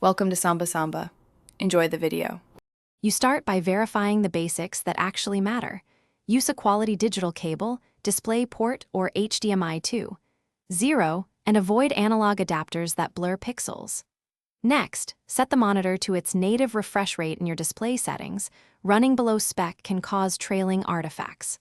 Welcome to Samba Samba. Enjoy the video. You start by verifying the basics that actually matter. Use a quality digital cable, DisplayPort or HDMI 2.0, and avoid analog adapters that blur pixels. Next, set the monitor to its native refresh rate in your display settings. Running below spec can cause trailing artifacts.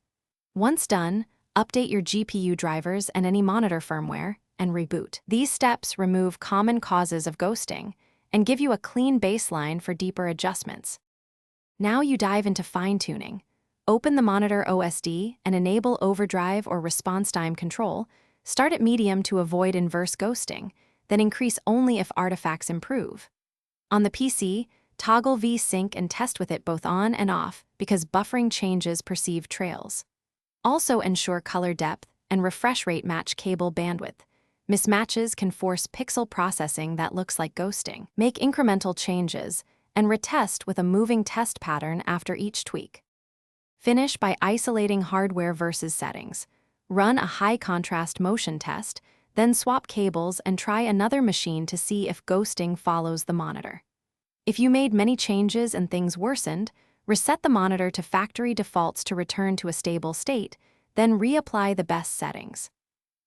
Once done, update your GPU drivers and any monitor firmware, and reboot. These steps remove common causes of ghosting and give you a clean baseline for deeper adjustments. Now you dive into fine-tuning. Open the monitor OSD and enable overdrive or response time control. Start at medium to avoid inverse ghosting, then increase only if artifacts improve. On the PC, toggle V-Sync and test with it both on and off because buffering changes perceived trails. Also ensure color depth and refresh rate match cable bandwidth. Mismatches can force pixel processing that looks like ghosting. Make incremental changes and retest with a moving test pattern after each tweak. Finish by isolating hardware versus settings. Run a high-contrast motion test, then swap cables and try another machine to see if ghosting follows the monitor. If you made many changes and things worsened, reset the monitor to factory defaults to return to a stable state, then reapply the best settings.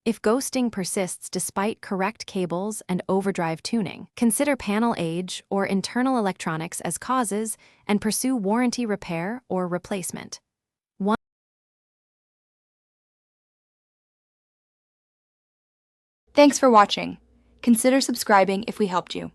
If ghosting persists despite correct cables and overdrive tuning, consider panel age or internal electronics as causes and pursue warranty repair or replacement. Thanks for watching. Consider subscribing if we helped you.